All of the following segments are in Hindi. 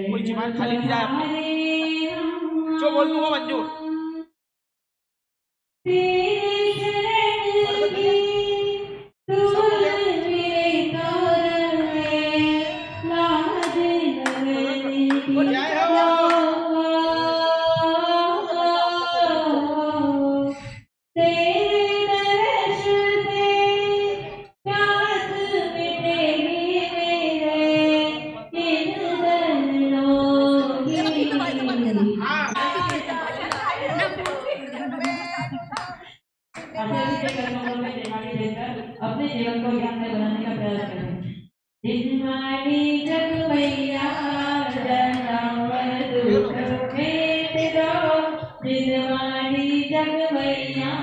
कोई जुबान खाली नहीं जाए अपनी, जो बोल दूंगा मंजूर। अपने जीवन को यादगार बनाने का प्रयास करें। दिनवाणी जग मैया जनम दुख मेट दो, दिनवाणी जग मैया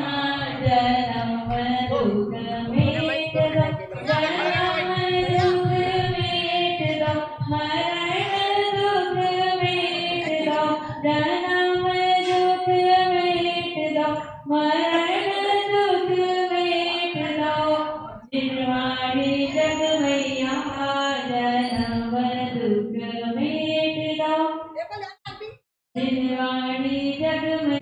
जनम दुख मेट दो, जनम दुख मेट दो, मरण दुख मेट दो, जनम दुख मेट दो, मरण दुख मेट दो, दिनवाणी जग मैया जनम दुख मेट दो, दिनवाणी जग में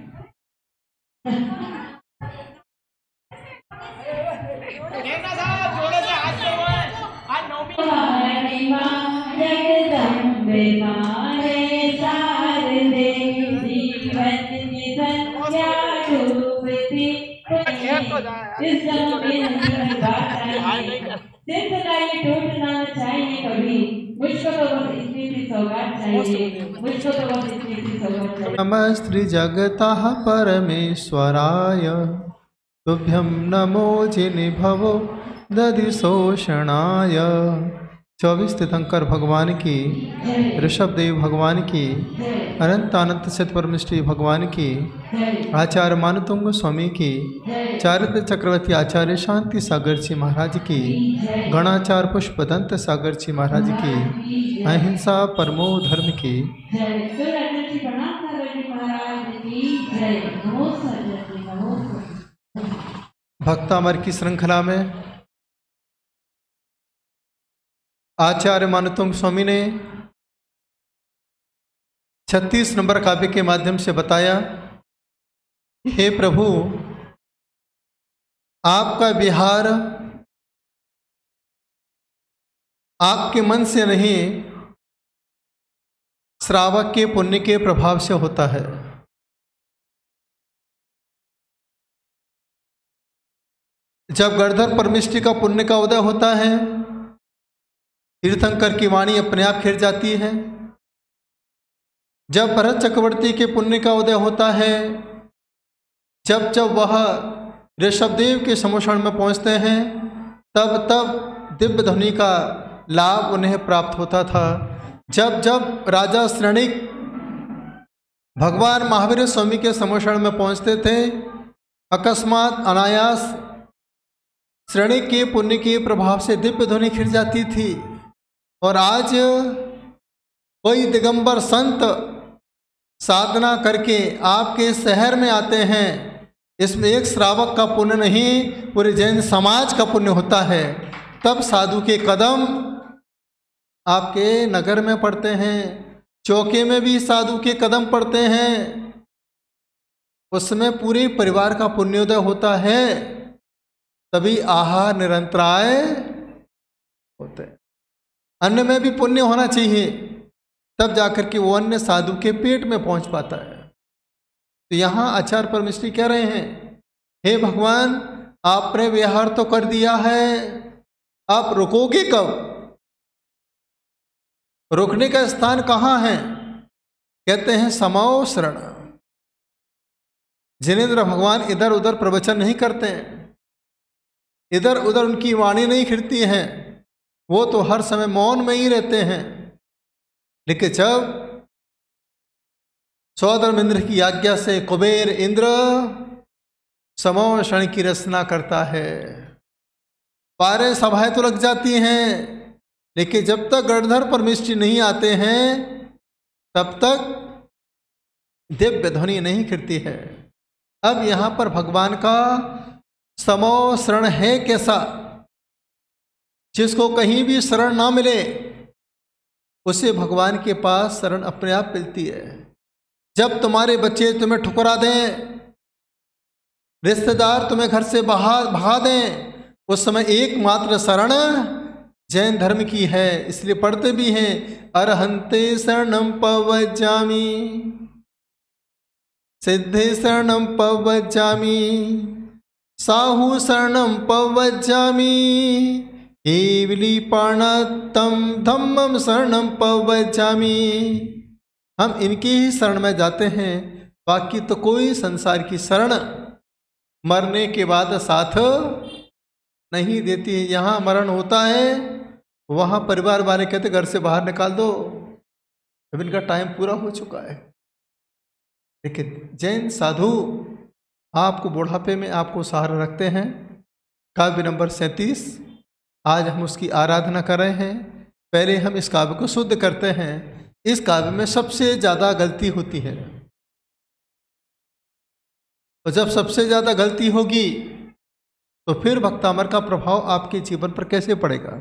जगदम्बे मारे शारदे जीवन निधन्या डूबती टूटना चाहिए कभी, मुझको तो बस इतनी सी सौगात चाहिए, मुझको तो बस इतनी सी सौगात चाहिए। नमस्ते जगतः परमेश्वराय तुभ्यं नमो जिनिभवो दधिशोषणाय। 24 तीर्थंकर भगवान की, ऋषभदेव भगवान की, अनंत अनंत सतपरमेश्वरी भगवान की, आचार्य मानतुंग स्वामी की, चारित्र चक्रवर्ती आचार्य शांति सागर जी महाराज की, गणाचार्य पुष्पदंत सागर जी महाराज की, अहिंसा परमो धर्म की। भक्तामर की श्रृंखला में आचार्य मानतुंग स्वामी ने 36 नंबर काव्य के माध्यम से बताया, हे प्रभु आपका विहार आपके मन से नहीं, श्रावक के पुण्य के प्रभाव से होता है। जब गणधर परमेष्टि का पुण्य का उदय होता है, तीर्थंकर की वाणी अपने आप खिड़ जाती है। जब भरत चक्रवर्ती के पुण्य का उदय होता है, जब जब वह ऋषभदेव के समोषण में पहुंचते हैं, तब तब दिव्य ध्वनि का लाभ उन्हें प्राप्त होता था। जब जब राजा श्रेणिक भगवान महावीर स्वामी के समोषण में पहुंचते थे, अकस्मात अनायास श्रेणिक के पुण्य के प्रभाव से दिव्य ध्वनि खिड़ जाती थी। और आज कोई दिगंबर संत साधना करके आपके शहर में आते हैं, इसमें एक श्रावक का पुण्य नहीं, पूरे जैन समाज का पुण्य होता है। तब साधु के कदम आपके नगर में पड़ते हैं, चौके में भी साधु के कदम पड़ते हैं, उसमें पूरे परिवार का पुण्योदय होता है। तभी आहार निरंतराय होते हैं। अन्न में भी पुण्य होना चाहिए, तब जाकर के वो अन्न साधु के पेट में पहुंच पाता है। तो यहाँ आचार्य परमेष्ठी कह रहे हैं, हे भगवान आपने विहार तो कर दिया है, आप रुकोगे कब? रुकने का स्थान कहाँ है? कहते हैं समौ शरण। जिनेंद्र भगवान इधर उधर प्रवचन नहीं करते हैं, इधर उधर उनकी वाणी नहीं खिड़ती है, वो तो हर समय मौन में ही रहते हैं। लेकिन जब सौधर्म इंद्र की आज्ञा से कुबेर इंद्र समोषण की रचना करता है। 12 सभाएं तो लग जाती हैं, लेकिन जब तक गणधर परमेष्ठी नहीं आते हैं तब तक दिव्य ध्वनि नहीं खिलती है। अब यहाँ पर भगवान का समोषण है कैसा? जिसको कहीं भी शरण ना मिले उसे भगवान के पास शरण अपने आप मिलती है। जब तुम्हारे बच्चे तुम्हें ठुकरा दें, रिश्तेदार तुम्हें घर से बाहर भगा दें, उस समय एकमात्र शरण जैन धर्म की है। इसलिए पढ़ते भी हैं, अरहंते शरणम पवज्जामि, सिद्धे शरणम पवज्जामि, साहु शरणम पवज्जामि, एवलीपाणतम धम्मम शरणम पवज्जामि। हम इनकी ही शरण में जाते हैं, बाकी तो कोई संसार की शरण मरने के बाद साथ नहीं देती है। यहाँ मरण होता है, वहाँ परिवार वाले कहते घर से बाहर निकाल दो, अब इनका टाइम पूरा हो चुका है। लेकिन जैन साधु आपको बुढ़ापे में आपको सहारा रखते हैं। काव्य नंबर 37 आज हम उसकी आराधना कर रहे हैं। पहले हम इस काव्य को शुद्ध करते हैं। इस काव्य में सबसे ज़्यादा गलती होती है, और जब सबसे ज़्यादा गलती होगी तो फिर भक्तामर का प्रभाव आपके जीवन पर कैसे पड़ेगा।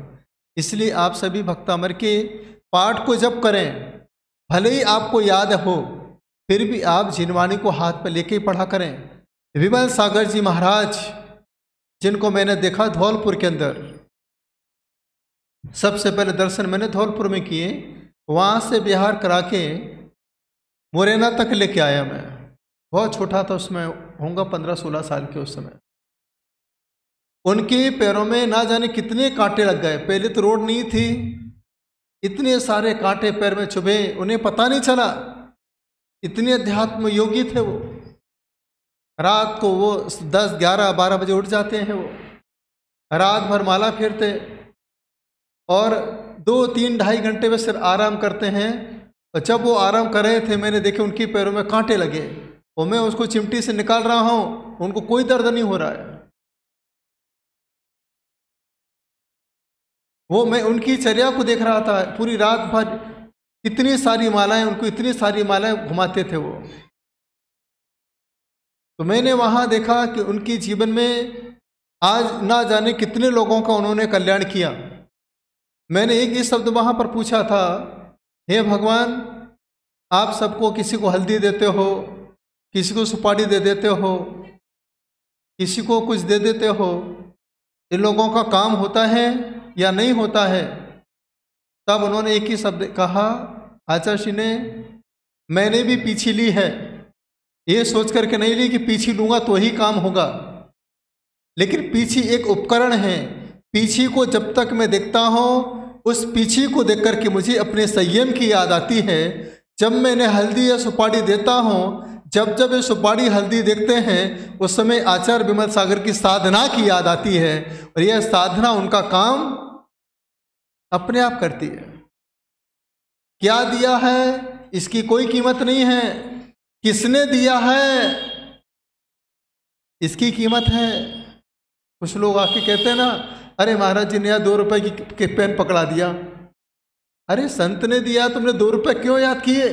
इसलिए आप सभी भक्तामर के पाठ को जब करें, भले ही आपको याद हो, फिर भी आप जिनवाणी को हाथ में लेके पढ़ा करें। विमल सागर जी महाराज, जिनको मैंने देखा धौलपुर के अंदर, सबसे पहले दर्शन मैंने धौलपुर में किए, वहाँ से बिहार करा के मुरैना तक लेके आया। मैं बहुत छोटा था, उसमें होऊंगा 15-16 साल के उस समय। उनके पैरों में ना जाने कितने कांटे लग गए। पहले तो रोड नहीं थी, इतने सारे कांटे पैर में चुभे, उन्हें पता नहीं चला। इतने अध्यात्म योगी थे वो। रात को वो 10, 11, 12 बजे उठ जाते हैं, वो रात भर माला फेरते और 2, 3, 2.5 घंटे में सिर्फ आराम करते हैं। और जब वो आराम कर रहे थे, मैंने देखे उनके पैरों में कांटे लगे, और मैं उसको चिमटी से निकाल रहा हूँ, उनको कोई दर्द नहीं हो रहा है। वो मैं उनकी चर्या को देख रहा था, पूरी रात भर इतनी सारी मालाएं, उनको इतनी सारी मालाएं घुमाते थे वो। तो मैंने वहाँ देखा कि उनके जीवन में आज ना जाने कितने लोगों का उन्होंने कल्याण किया। मैंने एक ही शब्द वहाँ पर पूछा था, हे भगवान, आप सबको, किसी को हल्दी देते हो, किसी को सुपारी दे देते हो, किसी को कुछ दे देते हो, इन लोगों का काम होता है या नहीं होता है? तब उन्होंने एक ही शब्द कहा, आचार्य जी ने, मैंने भी पीछी ली है, ये सोच करके नहीं ली कि पीछी लूँगा तो ही काम होगा, लेकिन पीछी एक उपकरण है। पीछी को जब तक मैं देखता हूँ, उस पीछी को देख करके मुझे अपने संयम की याद आती है। जब मैंने हल्दी या सुपारी देता हूँ, जब जब ये सुपारी हल्दी देखते हैं, उस समय आचार्य विमल सागर की साधना की याद आती है, और यह साधना उनका काम अपने आप करती है। क्या दिया है इसकी कोई कीमत नहीं है, किसने दिया है इसकी कीमत है। कुछ लोग आके कहते हैं ना, अरे महाराज जी ने 2 रुपए की पेन पकड़ा दिया। अरे संत ने दिया, तुमने 2 रुपए क्यों याद किए?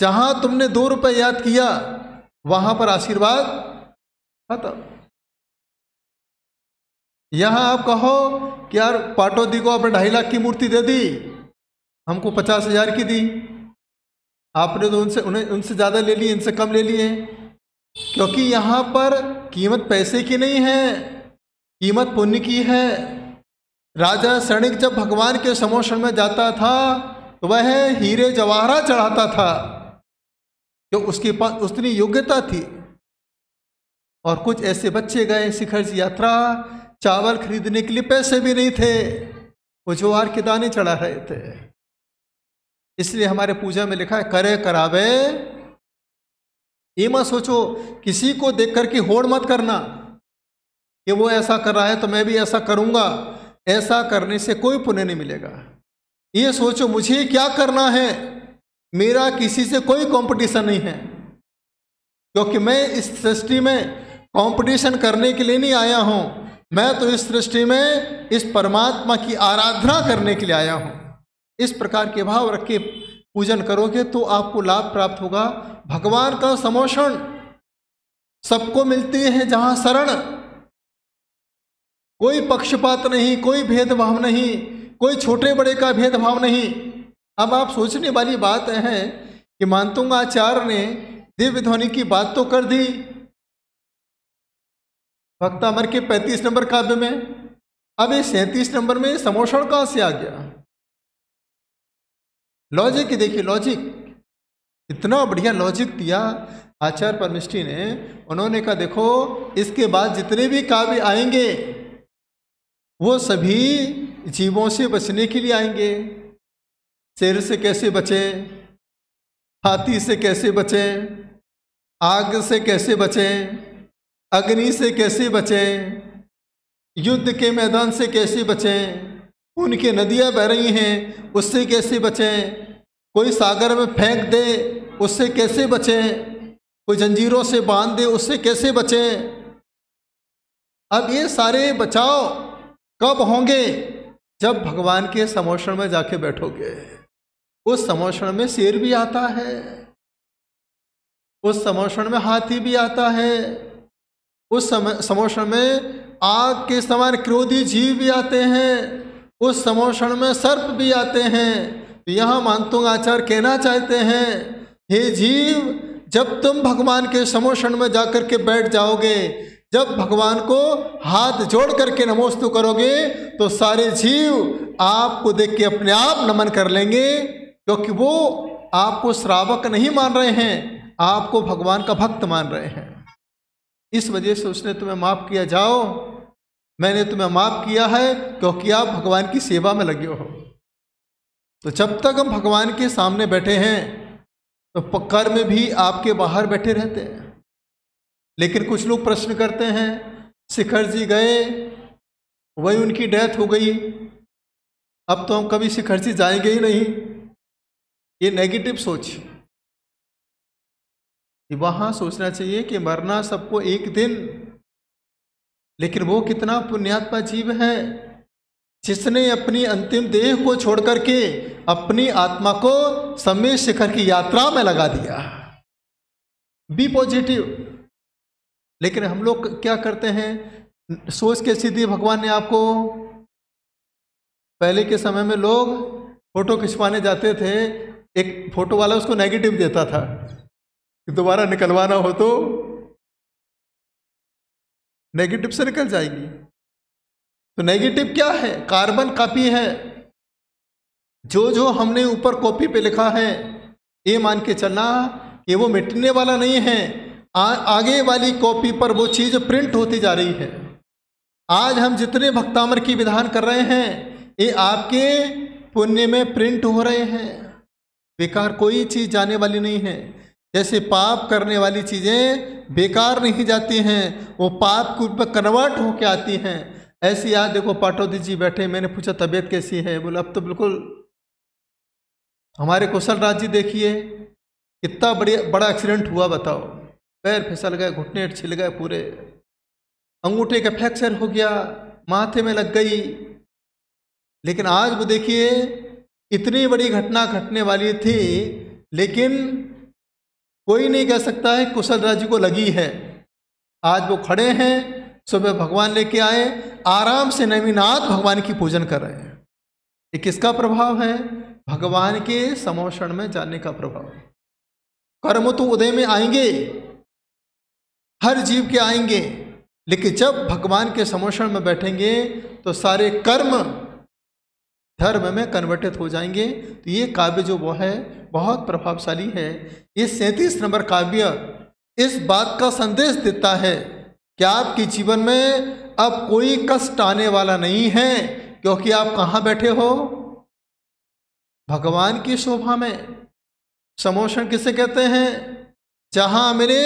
जहां तुमने 2 रुपए याद किया, वहां पर आशीर्वाद खत्म। यहां आप कहो कि यार पाटोदी को आपने 2.5 लाख की मूर्ति दे दी, हमको 50,000 की दी, आपने तो उनसे ज़्यादा ले लिए, इनसे कम ले लिए। क्योंकि यहाँ पर कीमत पैसे की नहीं है, कीमत पुण्य की है। राजा शरणिक जब भगवान के समोषण में जाता था तो वह हीरे जवाहरात चढ़ाता था, जो उसके पास उतनी योग्यता थी। और कुछ ऐसे बच्चे गए शिखर जी यात्रा, चावल खरीदने के लिए पैसे भी नहीं थे, वो ज्वार के दाने चढ़ा रहे थे। इसलिए हमारे पूजा में लिखा है, करे करावे। ये मत सोचो, किसी को देख करके होड़ मत करना कि वो ऐसा कर रहा है तो मैं भी ऐसा करूंगा। ऐसा करने से कोई पुण्य नहीं मिलेगा। ये सोचो मुझे क्या करना है, मेरा किसी से कोई कंपटीशन नहीं है। क्योंकि मैं इस सृष्टि में कंपटीशन करने के लिए नहीं आया हूँ, मैं तो इस सृष्टि में इस परमात्मा की आराधना करने के लिए आया हूँ। इस प्रकार के भाव रख के पूजन करोगे तो आपको लाभ प्राप्त होगा। भगवान का समोषण सबको मिलती है जहाँ शरण, कोई पक्षपात नहीं, कोई भेदभाव नहीं, कोई छोटे बड़े का भेदभाव नहीं। अब आप सोचने वाली बात है कि मानतुंग आचार्य ने दिव्य ध्वनि की बात तो कर दी भक्तामर के 35 नंबर काव्य में, अब ये 37 नंबर में समोषण कहाँ से आ गया? लॉजिक देखिए, लॉजिक इतना बढ़िया लॉजिक दिया आचार्य परमिष्ठी ने। उन्होंने कहा देखो इसके बाद जितने भी काव्य आएंगे वो सभी जीवों से बचने के लिए आएंगे। शेर से कैसे बचे, हाथी से कैसे बचे, आग से कैसे बचे, अग्नि से कैसे बचे, युद्ध के मैदान से कैसे बचें, उनकी नदियां बह रही हैं उससे कैसे बचें, कोई सागर में फेंक दे उससे कैसे बचें, कोई जंजीरों से बांध दे उससे कैसे बचें। अब ये सारे बचाव कब होंगे? जब भगवान के समोषण में जाके बैठोगे। उस समोषण में शेर भी आता है, उस समोषण में हाथी भी आता है, उस समोषण में आग के समान क्रोधी जीव भी आते हैं, उस समोषण में सर्प भी आते हैं। तो यहाँ मानतुंग आचार्य कहना चाहते हैं, हे जीव, जब तुम भगवान के समोषण में जाकर के बैठ जाओगे, जब भगवान को हाथ जोड़ करके नमोस्तु करोगे तो सारे जीव आपको देख के अपने आप नमन कर लेंगे, क्योंकि वो आपको श्रावक नहीं मान रहे हैं, आपको भगवान का भक्त मान रहे हैं। इस वजह से उसने तुम्हें माफ़ किया, जाओ मैंने तुम्हें माफ़ किया है क्योंकि आप भगवान की सेवा में लगे हो। तो जब तक हम भगवान के सामने बैठे हैं तो कर्म भी आपके बाहर बैठे रहते हैं। लेकिन कुछ लोग प्रश्न करते हैं, शिखर जी गए, वही उनकी डेथ हो गई, अब तो हम कभी शिखर जी जाएंगे ही नहीं। ये नेगेटिव सोच। वहाँ सोचना चाहिए कि मरना सबको एक दिन, लेकिन वो कितना पुण्यात्मा जीव है जिसने अपनी अंतिम देह को छोड़ करके अपनी आत्मा को समय शिखर की यात्रा में लगा दिया। Be positive. लेकिन हम लोग क्या करते हैं, सोच के सीधी भगवान ने आपको, पहले के समय में लोग फोटो खिंचवाने जाते थे, एक फोटो वाला उसको नेगेटिव देता था, दोबारा निकलवाना हो तो नेगेटिव से निकल जाएगी। तो नेगेटिव क्या है? कार्बन कॉपी है। जो जो हमने ऊपर कॉपी पे लिखा है ये मान के चलना कि वो मिटने वाला नहीं है। आगे वाली कॉपी पर वो चीज़ प्रिंट होती जा रही है। आज हम जितने भक्तामर की विधान कर रहे हैं ये आपके पुण्य में प्रिंट हो रहे हैं। बेकार कोई चीज़ जाने वाली नहीं है। जैसे पाप करने वाली चीज़ें बेकार नहीं जाती हैं, वो पाप को कन्वर्ट होके आती हैं। ऐसी आज देखो पाटौदी जी बैठे, मैंने पूछा तबीयत कैसी है, बोले अब तो बिल्कुल। हमारे कुशल राज जी देखिए कितना बड़ा एक्सीडेंट हुआ, बताओ, पैर फिसल गए, घुटने छिल गए, पूरे अंगूठे का फ्रैक्चर हो गया, माथे में लग गई। लेकिन आज वो देखिए इतनी बड़ी घटना घटने वाली थी, लेकिन कोई नहीं कह सकता है कुशल राज जी को लगी है। आज वो खड़े हैं, सुबह भगवान लेके आए, आराम से नवीनाथ भगवान की पूजन कर रहे हैं। ये किसका प्रभाव है? भगवान के समोषण में जाने का प्रभाव। कर्म तो उदय में आएंगे, हर जीव के आएंगे, लेकिन जब भगवान के समोषण में बैठेंगे तो सारे कर्म धर्म में कन्वर्टित हो जाएंगे। तो ये काव्य जो वो है बहुत प्रभावशाली है। ये 37 नंबर काव्य इस बात का संदेश देता है कि आपके जीवन में अब कोई कष्ट आने वाला नहीं है, क्योंकि आप कहाँ बैठे हो? भगवान की शोभा में। समोषण किसे कहते हैं? जहाँ मेरे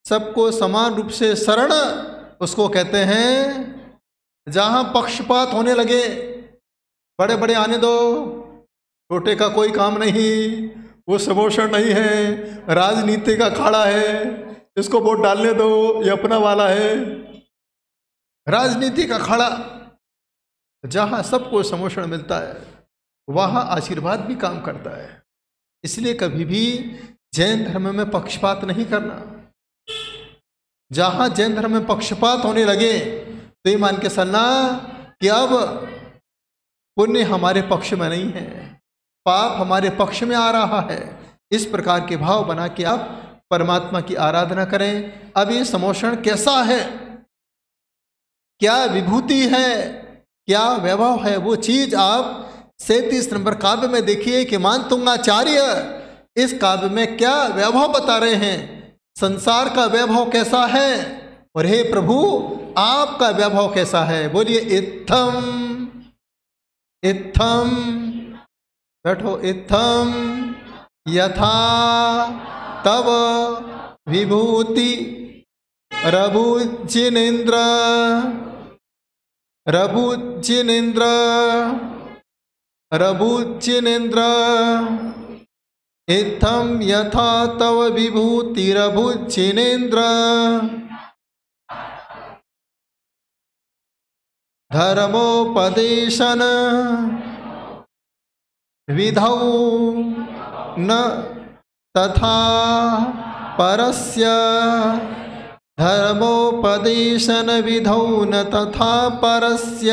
सबको समान रूप से शरण, उसको कहते हैं। जहाँ पक्षपात होने लगे, बड़े बड़े आने दो, छोटे का कोई काम नहीं, वो समोषण नहीं है, राजनीति का अखाड़ा है, इसको वोट डालने दो, ये अपना वाला है। राजनीति का अखाड़ा, जहां सबको समोषण मिलता है वहां आशीर्वाद भी काम करता है। इसलिए कभी भी जैन धर्म में पक्षपात नहीं करना। जहां जैन धर्म में पक्षपात होने लगे तो ये मान के चलना कि अब पुण्य हमारे पक्ष में नहीं है, पाप हमारे पक्ष में आ रहा है। इस प्रकार के भाव बना के आप परमात्मा की आराधना करें। अब ये समोषण कैसा है, क्या विभूति है, क्या वैभव है, वो चीज आप 37 नंबर काव्य में देखिए कि मानतुंगाचार्य इस काव्य में क्या वैभव बता रहे हैं। संसार का वैभव कैसा है और हे प्रभु आपका वैभव कैसा है। बोलिए इत्थम इत्थम, बैठो, इत्थम यथा तव विभूति रभुजिनेन्द्र रभुजिनेन्द्र रभुजिनेन्द्र, इत्थम यथा तव विभूति रभुजिनेन्द्र, धर्मोपदेशन विधौ न तथा परस्य, धर्मोपदेशन विधौ न तथा परस्य,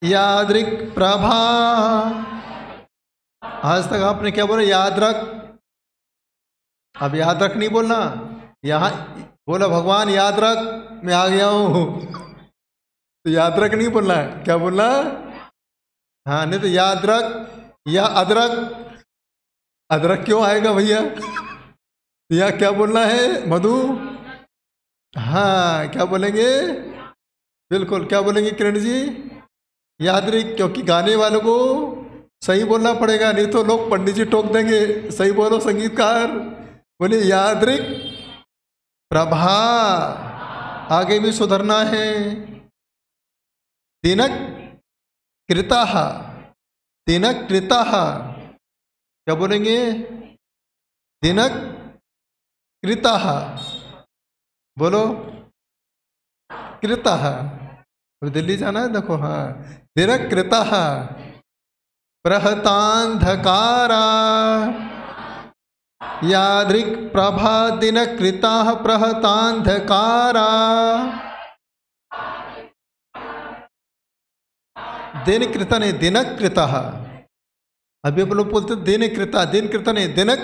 यादृक् प्रभा। आज तक आपने क्या बोला, याद रख। अब याद रख नहीं बोलना, यहां बोला भगवान याद रख मैं आ गया हूं, तो याद रख नहीं बोलना है। क्या बोलना, हाँ, नहीं तो याद रख या अदरक। अदरक क्यों आएगा भैया, या क्या बोलना है मधु, हाँ क्या बोलेंगे, बिल्कुल क्या बोलेंगे किरण जी, यादृक, क्योंकि गाने वालों को सही बोलना पड़ेगा, नहीं तो लोग पंडित जी टोक देंगे। सही बोलो संगीतकार, बोले यादृक प्रभा। आगे भी सुधरना है। दिनक कृतः, दिनक कृतः, क्या बोलेंगे, दिनक कृतः, बोलो कृतः। दिल्ली जाना है, देखो, हाँ, दिनक कृतः प्रहतांधकारा, यादृक् प्रभा दिनक कृतः प्रहतांधकारा, दिन कृत नहीं दिनक कृतः। अभी आप लोग बोलते दिन कृता, दिन कृत नहीं दिनक,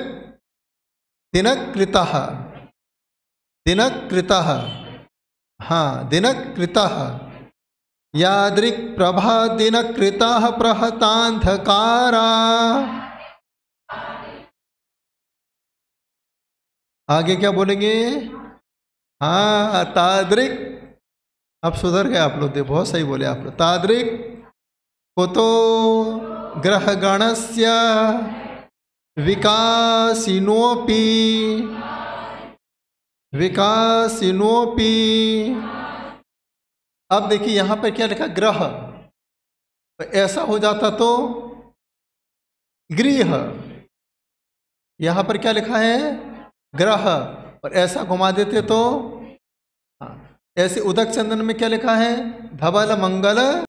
दिनक कृतः, दिनक कृतः, हाँ दिनक कृतः, यादृक् प्रभा दिनक कृतः प्रहतांधकारा। आगे क्या बोलेंगे, हाँ तादृक्। अब सुधर गए आप लोग, बहुत सही बोले आप लोग। तादृक् कुतो ग्रहगणस्य विकासिनोपि, विकासिनोपि। अब देखिए यहां पर क्या लिखा, ग्रह, तो ऐसा हो जाता तो गृह। यहां पर क्या लिखा है, ग्रह, और ऐसा घुमा देते तो, हाँ, ऐसे उदक चंदन में क्या लिखा है, धवल मंगल